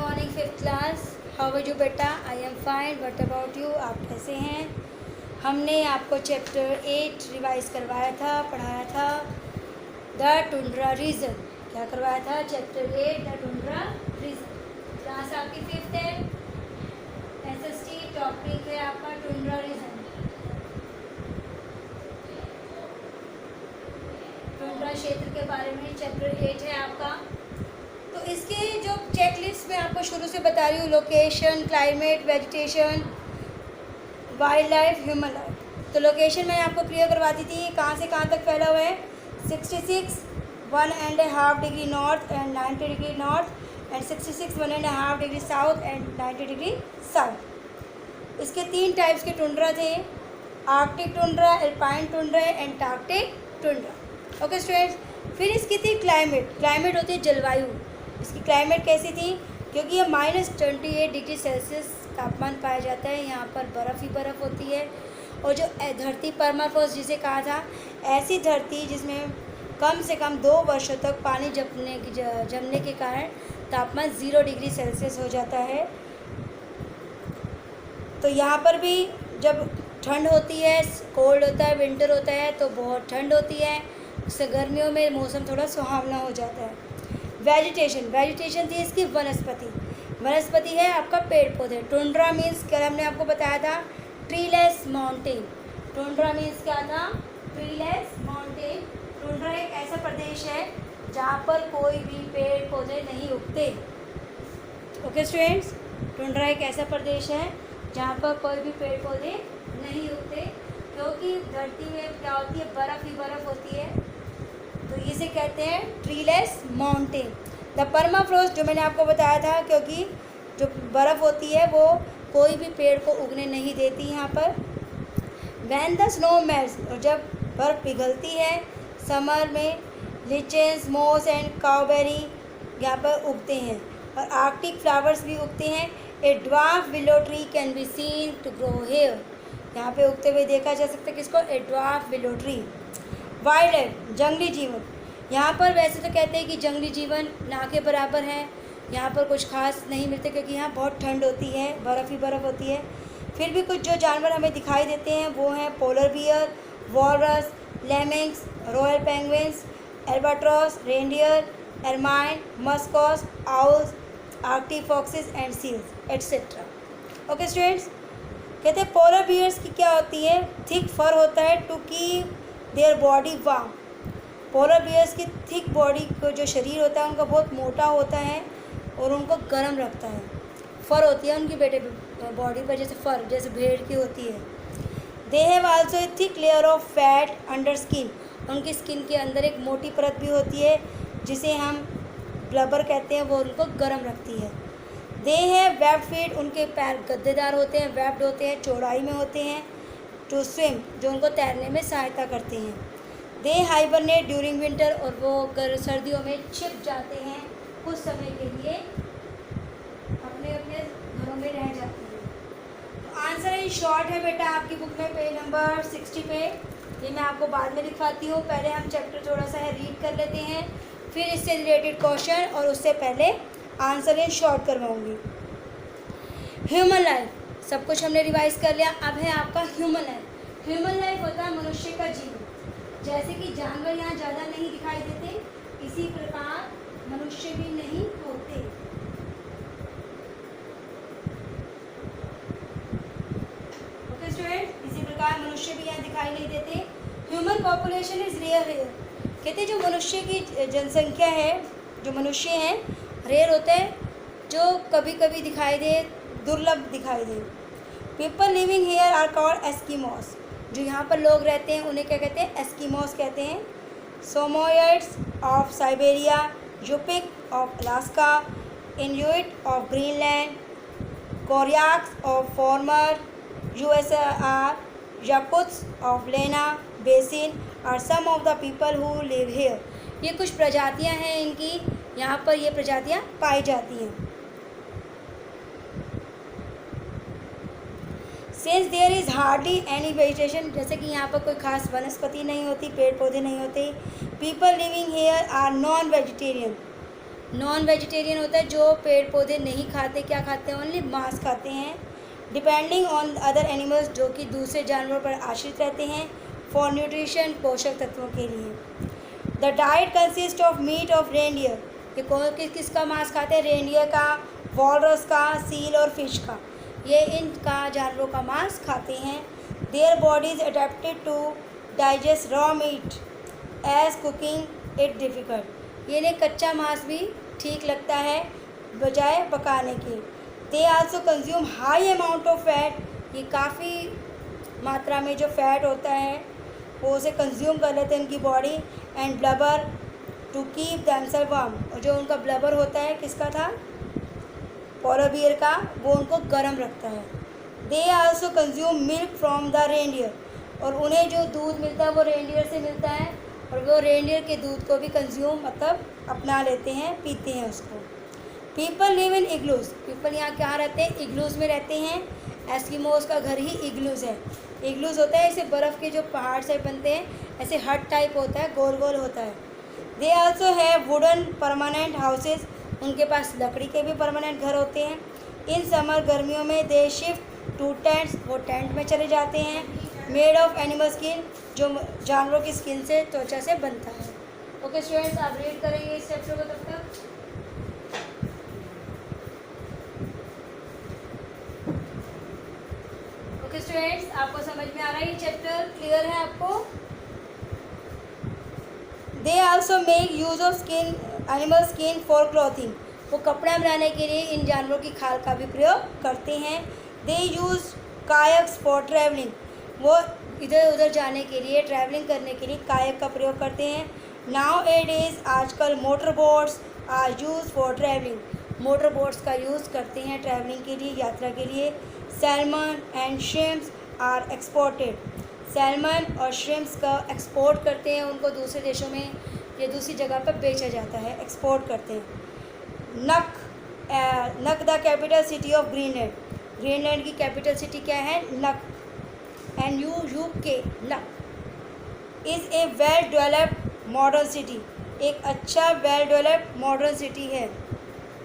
Morning fifth class. How are you बेटा? I am fine, what about you? आप कैसे हैं? हमने आपको चैप्टर 8 रिवाइज करवाया था, पढ़ाया था द टुंड्रा रीजन। क्या करवाया था? Chapter 8 the tundra reason. Class आपकी फिफ्थ है, एसएसटी टॉपिक है आपका टुंड्रा रीजन। टुंड्रा क्षेत्र के बारे में चैप्टर 8 है आपका। तो इसके जो चेकलिस्ट में आपको शुरू से बता रही हूँ, location, climate, vegetation, wild life, human life. तो लोकेशन मैंने आपको क्लियर करवा दी थी, कहाँ से कहाँ तक फैला हुआ है। 66 1.5 degree north and 90 degree north and 66 1.5 degree south and 90 degree south. इसके 3 टाइप्स के टुंड्रा थे, Arctic tundra, alpine tundra, Antarctic tundra. Okay students, फिर इसकी थी क्लाइमेट। क्लाइमेट होती है जलवायु। इसकी क्लाइमेट कैसी थी? क्योंकि ये -28 डिग्री सेल्सियस तापमान पाया जाता है, यहाँ पर बर्फ़ ही बर्फ़ होती है। और जो धरती परमाफ्रॉस्ट जिसे कहा था, ऐसी धरती जिसमें कम से कम 2 वर्षों तक पानी जमने के कारण तापमान 0 डिग्री सेल्सियस हो जाता है। तो यहाँ पर भी जब ठंड होती है, कोल्ड होता है, विंटर होता है तो बहुत ठंड होती है, उससे गर्मियों में मौसम थोड़ा सुहावना हो जाता है। वेजिटेशन थी इसकी वनस्पति है आपका पेड़ पौधे। टुंड्रा मीन्स कल हमने आपको बताया था ट्रीलेस माउंटेन। टुंड्रा मीन्स क्या था? Treeless mountain. टुंड्रा एक ऐसा प्रदेश है जहाँ पर कोई भी पेड़ पौधे नहीं उगते। ओके स्टूडेंट्स, टुंड्रा एक ऐसा प्रदेश है जहाँ पर कोई भी पेड़ पौधे नहीं उगते, क्योंकि धरती में क्या होती है, बर्फ़ ही बर्फ़ होती है। तो इसे कहते हैं ट्रीलेस माउंटेन। द परमाफ्रॉस्ट जो मैंने आपको बताया था, क्योंकि जो बर्फ़ होती है वो कोई भी पेड़ को उगने नहीं देती यहाँ पर। वैन द स्नो मेल्ट्स, और जब बर्फ़ पिघलती है समर में, लिचेंस, मोस एंड काउबेरी यहाँ पर उगते हैं। और आर्कटिक फ्लावर्स भी उगते हैं। A dwarf willow tree can be seen to grow here, यहाँ पे उगते हुए देखा जा सकता है किसको? A dwarf willow tree. Wild life, जंगली जीवन। यहाँ पर वैसे तो कहते हैं कि जंगली जीवन ना के बराबर है, यहाँ पर कुछ खास नहीं मिलते क्योंकि यहाँ बहुत ठंड होती है, बर्फ़ ही बर्फ़ होती है। फिर भी कुछ जो जानवर हमें दिखाई देते हैं वो हैं polar bear, walrus, lemmings, royal penguins, albatross, reindeer, ermine, muskox, owls, arctic foxes and seals etcetera. Okay students, कहते हैं पोलर बियर्स की क्या होती है? थिक फर होता है to keep their body warm. Polar bears की थिक बॉडी को जो शरीर होता है उनका बहुत मोटा होता है और उनको गर्म रखता है। फर होती है उनकी बेटे बॉडी पर, जैसे फर जैसे भेड़ की होती है। They have also a thick layer of fat under skin, उनकी स्किन के अंदर एक मोटी परत भी होती है जिसे हम ब्लबर कहते हैं, वो उनको गर्म रखती है। दे हैव वेब्ड फीट, उनके पैर गद्देदार होते हैं, वेब्ड होते हैं, चौड़ाई में होते हैं। टू स्विम, जो उनको तैरने में सहायता करते हैं। दे हाइबरनेट ड्यूरिंग विंटर, और वो सर्दियों में छिप जाते हैं कुछ समय के लिए, अपने अपने घरों में रह जाते हैं। तो आंसर इन शॉर्ट है बेटा आपकी बुक में, पेज नंबर 60 पे। ये मैं आपको बाद में लिखवाती हूँ, पहले हम चैप्टर थोड़ा सा है रीड कर लेते हैं, फिर इससे रिलेटेड क्वेश्चन और उससे पहले आंसर इन शॉर्ट करवाऊँगी। ह्यूमन लाइफ, सब कुछ हमने रिवाइज कर लिया। अब है आपका ह्यूमन लाइफ। ह्यूमन लाइफ होता है मनुष्य का जीवन। जैसे कि जानवर यहाँ ज़्यादा नहीं दिखाई देते, इसी प्रकार मनुष्य भी नहीं होते। ओके स्टूडेंट, इसी प्रकार मनुष्य भी यहाँ दिखाई नहीं देते। Human population is rare here, कहते हैं जो मनुष्य की जनसंख्या है, जो मनुष्य हैं रेयर होते हैं, जो कभी कभी दिखाई दे, दुर्लभ दिखाई दे। People living here are called Eskimos, जो यहाँ पर लोग रहते हैं उन्हें क्या कहते हैं? एस्किमोस कहते हैं। Samoyeds of Siberia, Yupik of Alaska, Inuit of Greenland, Koryaks of former USSR, Yakuts of Lena basin are some of the people who live here. ये कुछ प्रजातियाँ हैं इनकी, यहाँ पर ये प्रजातियाँ पाई जाती हैं। Since there is hardly any vegetation, जैसे कि यहाँ पर कोई खास वनस्पति नहीं होती, पेड़ पौधे नहीं होते। People living here are non vegetarian, non vegetarian होता है जो पेड़ पौधे नहीं खाते, क्या खाते हैं, ओनली मांस खाते हैं। डिपेंडिंग ऑन अदर एनिमल्स, जो कि दूसरे जानवरों पर आश्रित रहते हैं फॉर न्यूट्रिशन, पोषक तत्वों के लिए। The diet consist of meat of reindeer, ये कौन किसका मांस खाते हैं, रेनडियर का, वॉलरस का, सील और फिश का, ये इनका जानवरों का मांस खाते हैं। Their bodies adapted to digest raw meat as cooking it difficult, ये इन्हें कच्चा मांस भी ठीक लगता है बजाय पकाने के। They also consume high amount of fat, ये काफ़ी मात्रा में जो फैट होता है वो उसे कंज्यूम कर लेते हैं उनकी body. And blubber to keep themself warm, और जो उनका ब्लबर होता है किसका था, पोलर बियर का, वो उनको गर्म रखता है। They also consume milk from the reindeer, और उन्हें जो दूध मिलता है वो रेनडियर से मिलता है, और वो रेनडियर के दूध को भी कंज्यूम मतलब अपना लेते हैं, पीते हैं उसको। People live in igloos, people यहाँ क्या रहते हैं, इग्लूज में रहते हैं। एस्किमोज का घर ही इग्लूज है। इग्लूज होता है ऐसे बर्फ़ के जो पहाड़ से बनते हैं, ऐसे हट टाइप होता है, गोल गोल होता है। They also have wooden permanent houses, उनके पास लकड़ी के भी परमानेंट घर होते हैं। इन समर, गर्मियों में दे शिफ्ट टू टेंट्स, वो टेंट में चले जाते हैं। मेड ऑफ एनिमल स्किन, जो जानवरों की स्किन से, त्वचा से बनता है। ओके स्टूडेंट्स, आप रीड करेंगे इस चैप्टर को तब तक। ओके स्टूडेंट्स, आपको समझ में आ रहा है ये चैप्टर, क्लियर है आपको। They also make use of skin, animal skin for clothing, वो कपड़ा बनाने के लिए इन जानवरों की खाल का भी प्रयोग करते हैं। दे यूज़ कायक्स फॉर ट्रैवलिंग, वो इधर उधर जाने के लिए, ट्रैवलिंग करने के लिए कायक का प्रयोग करते हैं। नाउ ए डेज, आजकल motor boats are use for travelling, motor boats का यूज़ करते हैं ट्रैवलिंग के लिए, यात्रा के लिए। Salmon and shrimps are exported, salmon और श्रिम्प्स का एक्सपोर्ट करते हैं, उनको दूसरे देशों में या दूसरी जगह पर बेचा जाता है, एक्सपोर्ट करते हैं। नक the capital city of Greenland, Greenland की कैपिटल सिटी क्या है, नक, NUK, नक is a well developed modern city, एक अच्छा वेल डेवलप्ड मॉडर्न सिटी है।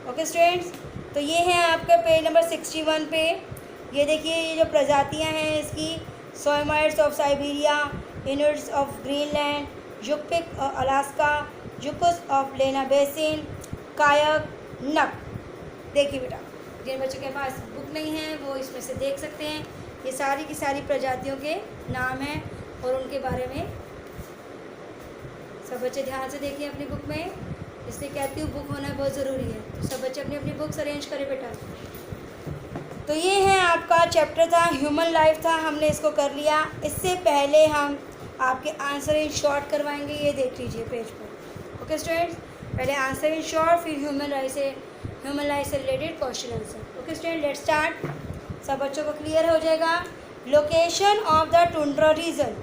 ओके स्टूडेंट्स, तो ये है आपका पेज नंबर 61 पे। ये देखिए, ये जो प्रजातियां हैं इसकी, Samoyeds of Siberia, Inuits of Greenland, Yupik of Alaska, Yakuts of Lena basin, kayak, नक। देखिए बेटा, जिन बच्चों के पास बुक नहीं है वो इसमें से देख सकते हैं, ये सारी की सारी प्रजातियों के नाम हैं और उनके बारे में सब बच्चे ध्यान से देखिए अपनी बुक में, इसलिए कहती हूँ बुक होना बहुत ज़रूरी है, तो सब बच्चे अपनी अपनी बुक्स अरेंज करें बेटा। तो ये है आपका चैप्टर था, ह्यूमन लाइफ था, हमने इसको कर लिया। इससे पहले हम आपके आंसर इन शॉर्ट करवाएंगे, ये देख लीजिए पेज पर। ओके स्टूडेंट्स, पहले आंसर इन शॉर्ट, फिर ह्यूमन लाइफ से related question answer. Okay student, let's start. सब बच्चों को क्लियर हो जाएगा। Location of the tundra reason,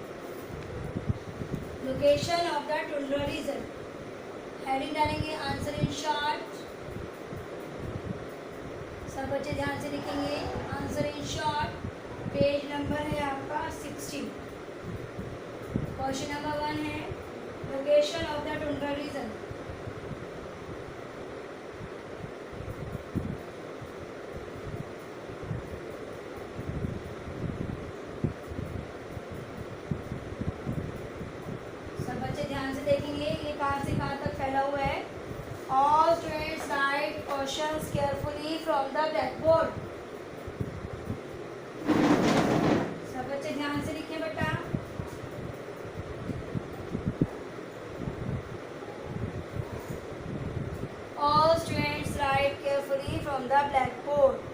location of the tundra reason, heading डालेंगे आंसर इन शॉर्ट। सब बच्चे ध्यान से लिखेंगे answer in short. Page number है आपका 60। क्वेश्चन नंबर 1 है location of the tundra reason. सब बच्चे ध्यान से देखेंगे, ये कहाँ से कहाँ तक फैला हुआ है। All students write questions carefully from the blackboard. सब बच्चे ध्यान से लिखें बेटा। All students write carefully from the blackboard.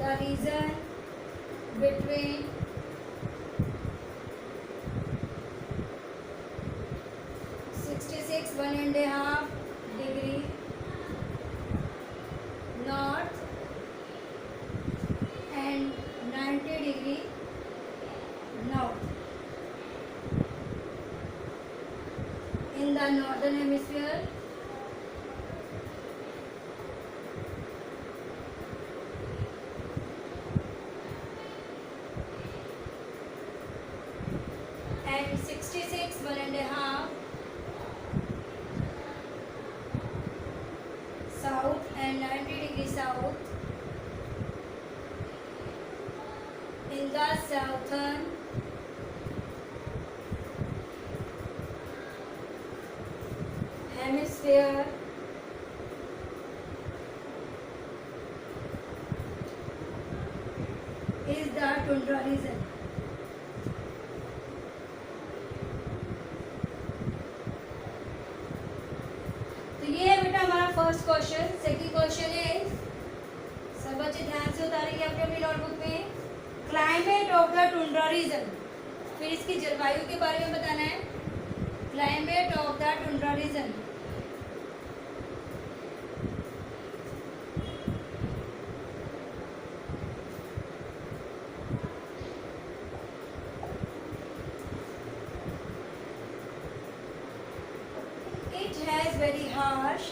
The region between 66 1.5 degree north and 90 degree north in the northern hemisphere. and 90 degrees south in the southern hemisphere is the tundra region. तो ये है बेटा हमारा फर्स्ट क्वेश्चन. सेकंड क्वेश्चन है, सब बच्चे ध्यान से उतारेंगे अपने अपनी नोटबुक में. Climate of the tundra reason. फिर इसकी जलवायु के बारे में बताना है. Climate of the tundra reason. It has very harsh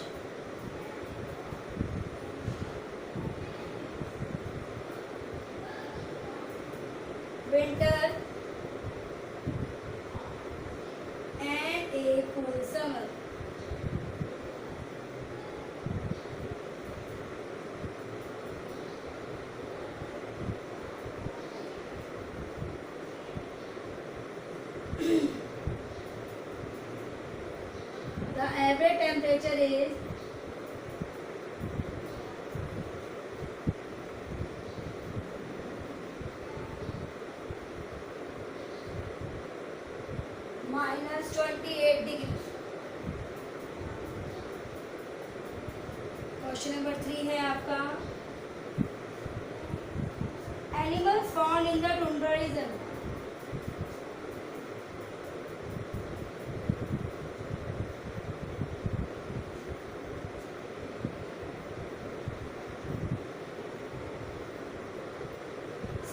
winter and a cool summer. The average temperature is -28 degree. Question number 3 है आपका. Animals found in the tundra region.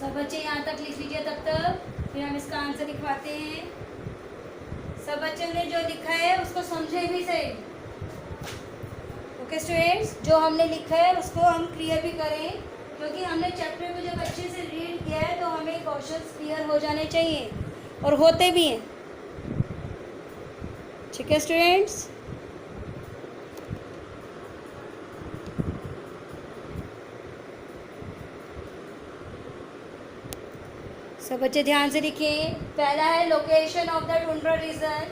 सब बच्चे यहाँ तक लिख लीजिए तब तक, फिर हम इसका आंसर लिखवाते हैं. सब बच्चों ने जो लिखा है उसको समझे भी सही. ओके स्टूडेंट्स, जो हमने लिखा है उसको हम क्लियर भी करें, क्योंकि हमने चैप्टर को जब अच्छे से रीड किया है तो हमें क्वेश्चंस क्लियर हो जाने चाहिए, और होते भी हैं. ठीक है स्टूडेंट्स. सब बच्चे ध्यान से लिखें. पहला है location of the tundra region.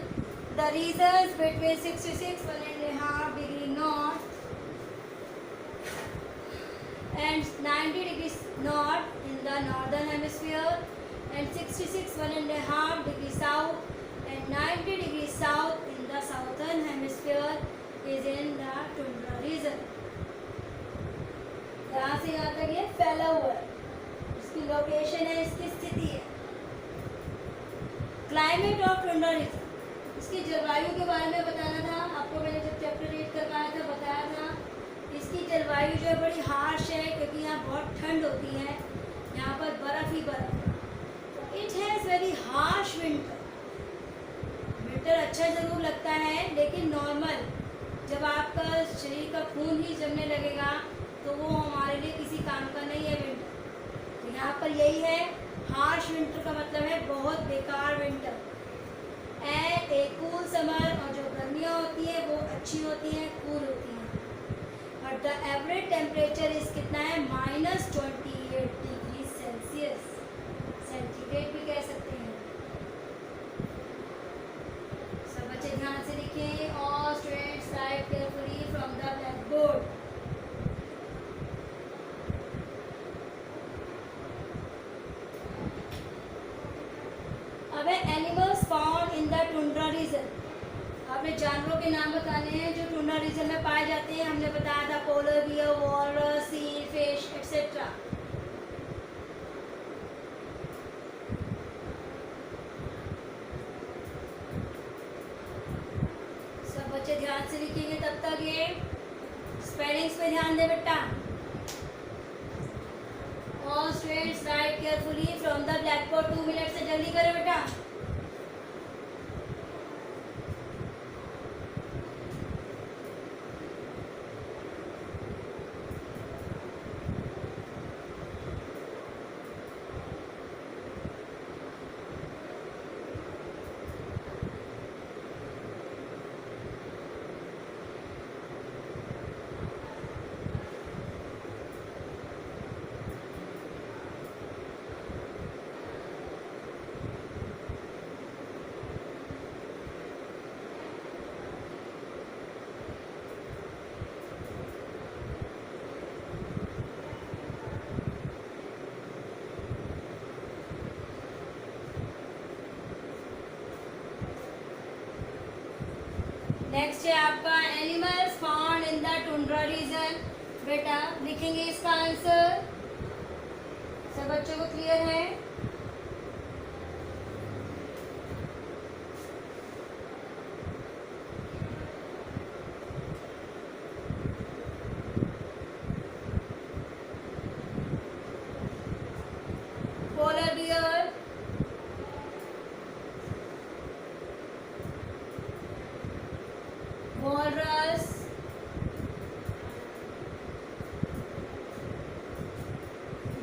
The regions between 66 1.5 degree north and 90 degrees north in the northern hemisphere and 66 1.5 degrees south and 90 degrees south in the southern hemisphere is in the tundra region. यहाँ से यहाँ तक ये फैला हुआ है. इसकी location है, इसकी स्थिति है. Climate of tundra region. इसकी जलवायु के बारे में बताना था आपको. मैंने जब चैप्टर रीड करवाया था बताया था. इसकी जलवायु जो है बड़ी हार्श है, क्योंकि यहाँ बहुत ठंड होती है. यहाँ पर बर्फ़ ही बर्फ़. It has very harsh winter. Winter अच्छा ज़रूर लगता है, लेकिन नॉर्मल जब आपका शरीर का खून ही जमने लगेगा तो वो हमारे लिए किसी काम का नहीं है विंटर. तो यहाँ पर यही है, हार्श विंटर का मतलब है बहुत बेकार winter. And A cool summer, और जो गर्मियाँ होती हैं वो अच्छी होती हैं, कूल होती हैं. और द एवरेज टेम्परेचर इस कितना है, -28 डिग्री सेल्सियस. सेंटीग्रेड भी कह सकते हैं. सब बच्चे ध्यान से लिखें. और students right carefully from the black board. अब है animals found in the tundra reason. आपने जानवरों के नाम बताने हैं जो टुंड्रा रीजन में पाए जाते हैं. हमने बताया था polar bear, walrus, seal fish etcetera. सब बच्चे ध्यान से लिखेंगे तब तक. ये स्पेलिंग्स पे ध्यान दे बेटा. और students right carefully from the black board. 2 minute से जल्दी करें बेटा. नेक्स्ट है आपका animals found in the tundra reason. बेटा लिखेंगे इसका आंसर। सब बच्चों को क्लियर है? Polar bear, walrus,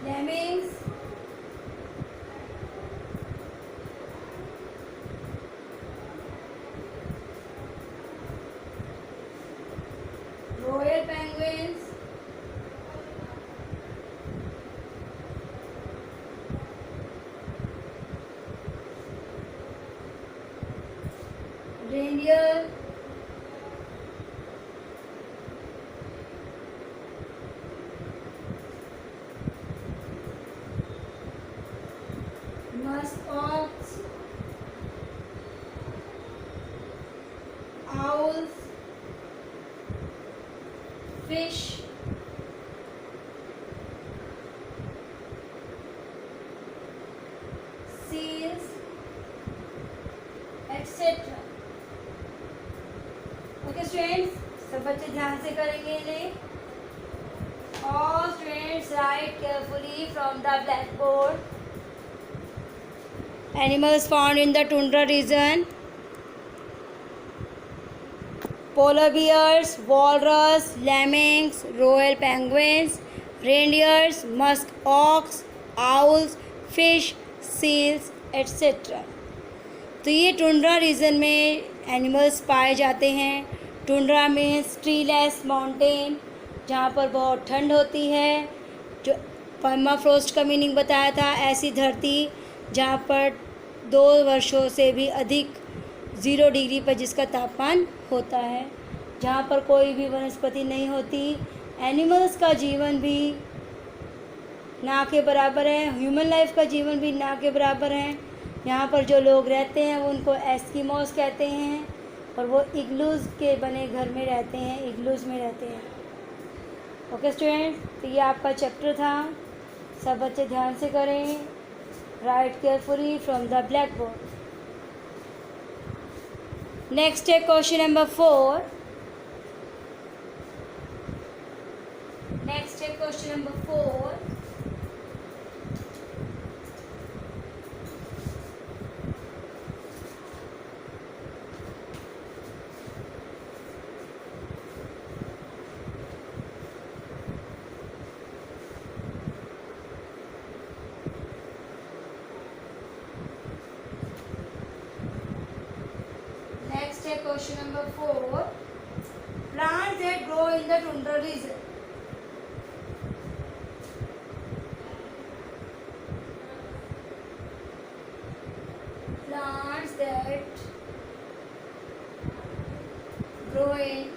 lemmings, royal penguins, reindeer, musk ox, owls, fish, seals, etc. Okay students, सब बच्चे ध्यान से करेंगे इन्हें। All students write carefully from the blackboard. Animals found in the tundra region: polar bears, walrus, lemmings, royal penguins, reindeers, musk ox, owls, fish, seals, etc. तो ये tundra region में animals पाए जाते हैं। टुंड्रा में ट्रीलेस माउंटेन, जहाँ पर बहुत ठंड होती है, जो पर्माफ्रोस्ट का मीनिंग बताया था, ऐसी धरती जहाँ पर 2 वर्षों से भी अधिक 0 डिग्री पर जिसका तापमान होता है, जहाँ पर कोई भी वनस्पति नहीं होती। एनिमल्स का जीवन भी ना के बराबर है, ह्यूमन लाइफ का जीवन भी ना के बराबर है। यहाँ पर जो लोग रहते हैं वो उनको एस्किमोस कहते हैं, और वो इग्लूज़ के बने घर में रहते हैं, इग्लूज़ में रहते हैं। ओके स्टूडेंट, तो ये आपका चैप्टर था। सब बच्चे ध्यान से करें। Right carefully from the black board. Next है क्वेश्चन नंबर 4। नेक्स्ट है question number 4। Question number 4. Plants that grow in the tundra region. Plants that grow in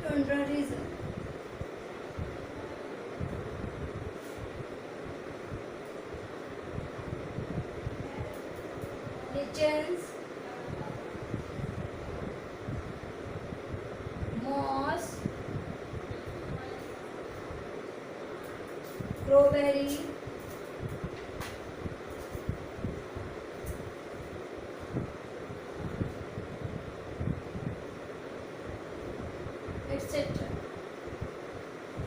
tundra region. Lichens, moss, crowberry, etc.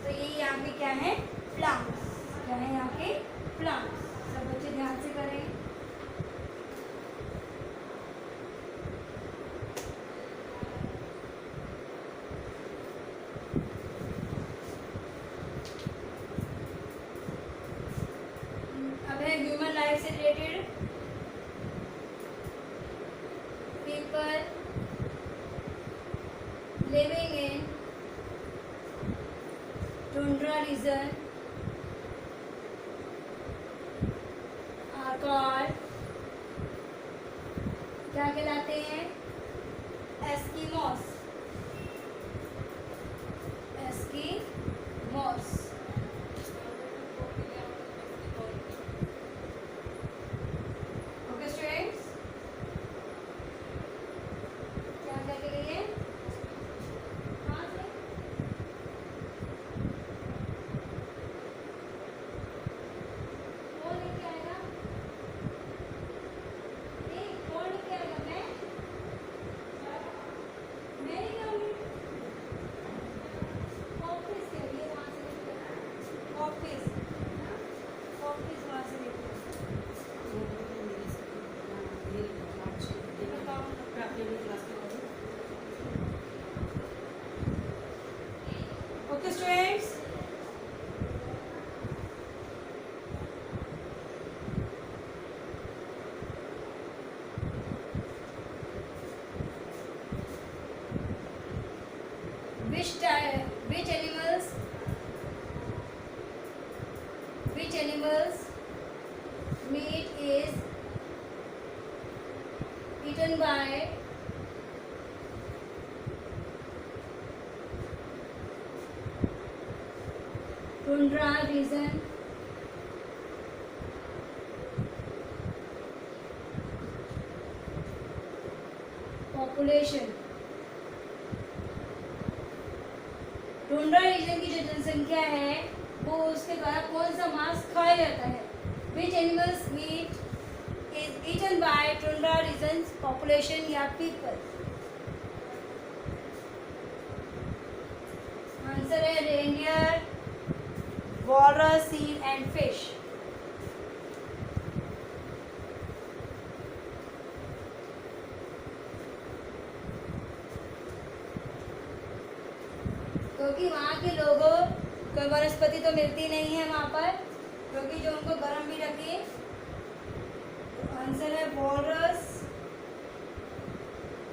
तो ये यहाँ पे क्या है? Plants. क्या है यहाँ के? प्लांट्स। सब बच्चे ध्यान से करें। ह्यूमन लाइफ से related people living in tundra region are called, क्या कहलाते हैं? Eskimos. Eskimos. Tundra region, population, tundra region की जो जनसंख्या है वो उसके द्वारा कौन सा मांस खाया जाता है? Which animals meat is eaten by tundra region population या पीपल? आंसर है reindeer, walrus, seal and fish. क्योंकि वहाँ के लोगों को वनस्पति तो मिलती नहीं है वहाँ पर, क्योंकि जो उनको गर्म भी रखे। तो आंसर है walrus,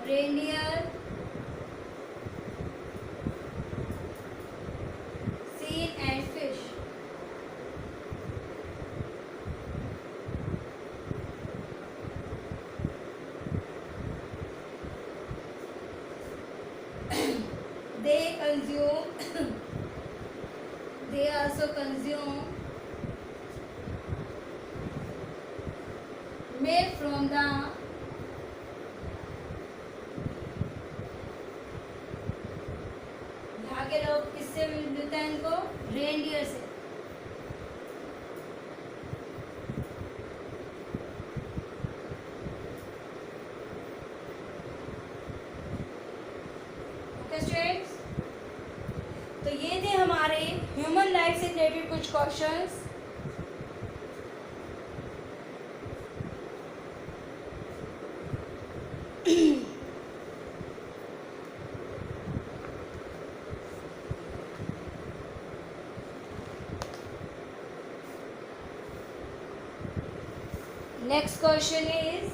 reindeer, seal and fish. they also consume milk from the यहाँ के लोग किससे मिलता है इनको? रेनडियर से। ओके स्टूडेंट्स, तो ये थे हमारे ह्यूमन लाइफ से रिलेटेड कुछ questions. Next question is,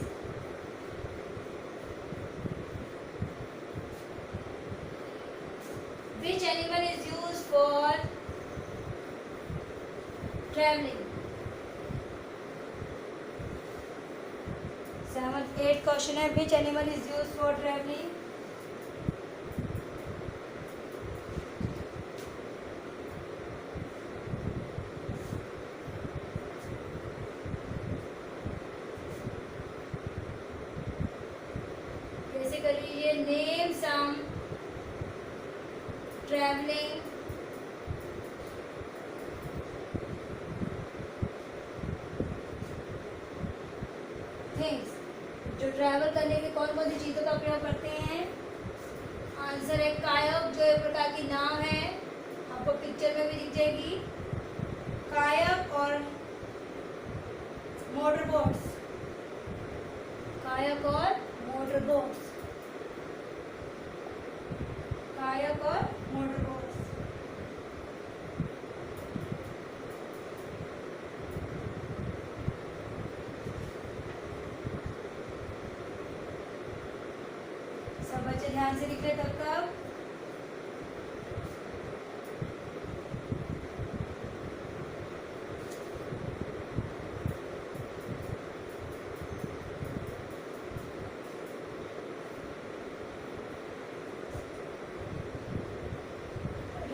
which animal is used for traveling? 7th 8th question है, which animal is used for traveling? कैसे कर लीजिए? नेम सम ट्रैवलिंग थिंग्स, जो ट्रैवल करने के कौन कौन सी चीज़ों का प्रयोग करते हैं? आंसर है कायक, जो एक प्रकार की नाव है, आपको पिक्चर में भी दिख जाएगी। कायक और मोटर बोट्स, कायक और मोटर बोट्स, कायक और मोटर बोट्स। सब बच्चे ध्यान से लिख रहे तब तक।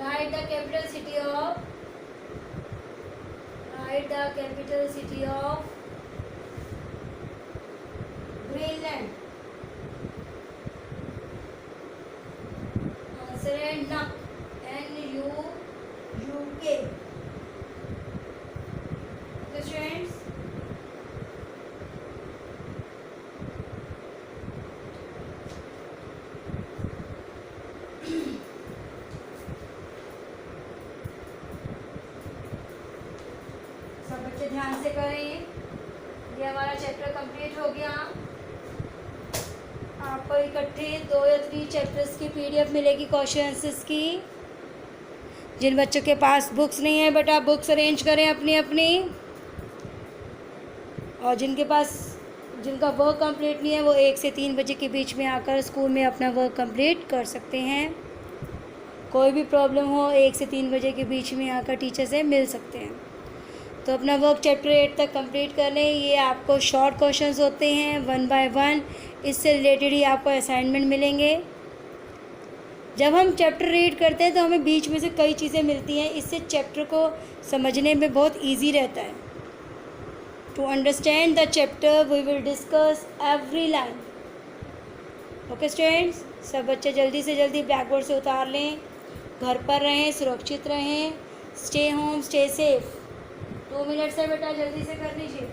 Write the capital city of, write the capital city of Greenland. Answer है Nuuk, N-U-U-K. Okay students, सब बच्चे ध्यान से करें। ये हमारा चैप्टर कंप्लीट हो गया। आपको इकट्ठे 2 या 3 चैप्टर्स की PDF मिलेगी क्वेश्चन आंसर्स की। जिन बच्चों के पास बुक्स नहीं है बेटा, बुक्स अरेंज करें अपनी अपनी, और जिनका वर्क कंप्लीट नहीं है वो 1 से 3 बजे के बीच में आकर स्कूल में अपना वर्क कंप्लीट कर सकते हैं। कोई भी प्रॉब्लम हो 1 से 3 बजे के बीच में आकर टीचर से मिल सकते हैं। तो अपना वर्क चैप्टर 8 तक कंप्लीट कर लें। ये आपको शॉर्ट क्वेश्चंस होते हैं 1 बाय 1, इससे रिलेटेड ही आपको असाइनमेंट मिलेंगे। जब हम चैप्टर रीड करते हैं तो हमें बीच में से कई चीज़ें मिलती हैं, इससे चैप्टर को समझने में बहुत ईजी रहता है। To understand the chapter we will discuss every line. Okay students, सब बच्चे जल्दी से जल्दी ब्लैक बोर्ड से उतार लें। घर पर रहें, सुरक्षित रहें, stay home, stay safe. 2 minute से बेटा जल्दी से कर लीजिए।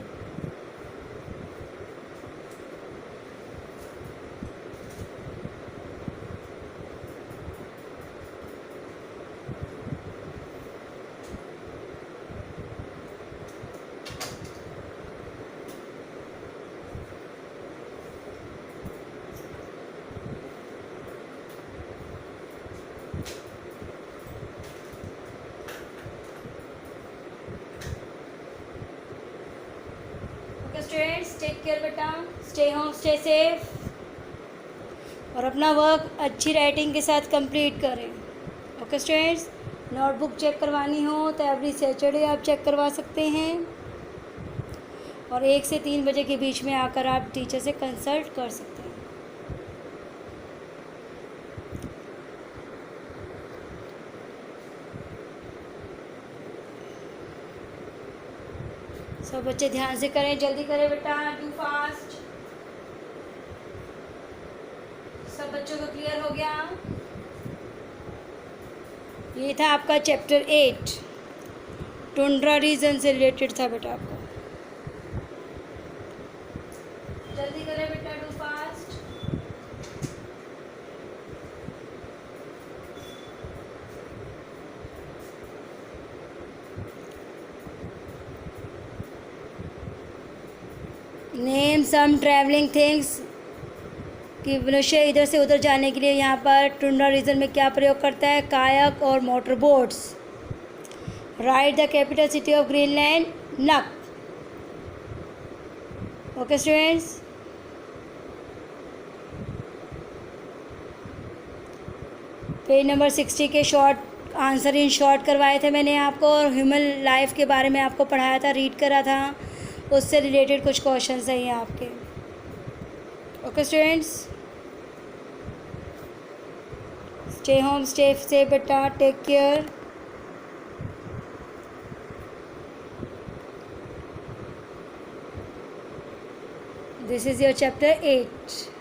स्टूडेंट्स टेक केयर बेटा, स्टे होम, स्टे सेफ, और अपना वर्क अच्छी राइटिंग के साथ कंप्लीट करें। ओके स्टूडेंट्स, नोटबुक चेक करवानी हो तो एवरी सैटरडे आप चेक करवा सकते हैं, और 1 से 3 बजे के बीच में आकर आप टीचर से कंसल्ट कर सकते हैं। सब बच्चे ध्यान से करें, जल्दी करें बेटा, डू फास्ट। सब बच्चों को क्लियर हो गया? ये था आपका चैप्टर 8, टुंड्रा रीजन से रिलेटेड था बेटा आपका। जल्दी करें बेटा, do fast. Name some travelling things, कि मनुष्य इधर से उधर जाने के लिए यहाँ पर टुंड्रा रीजन में क्या प्रयोग करता है? कायक और motor boats. Right the capital city of Greenland, नक। ओके स्टूडेंट्स, पेज नंबर 60 के शॉर्ट आंसर इन शॉर्ट करवाए थे मैंने आपको, और ह्यूमन लाइफ के बारे में आपको पढ़ाया था, रीड करा था, उससे रिलेटेड कुछ क्वेश्चंस हैं ये आपके। Okay students, stay home, stay safe बेटा, take care. This is your chapter 8।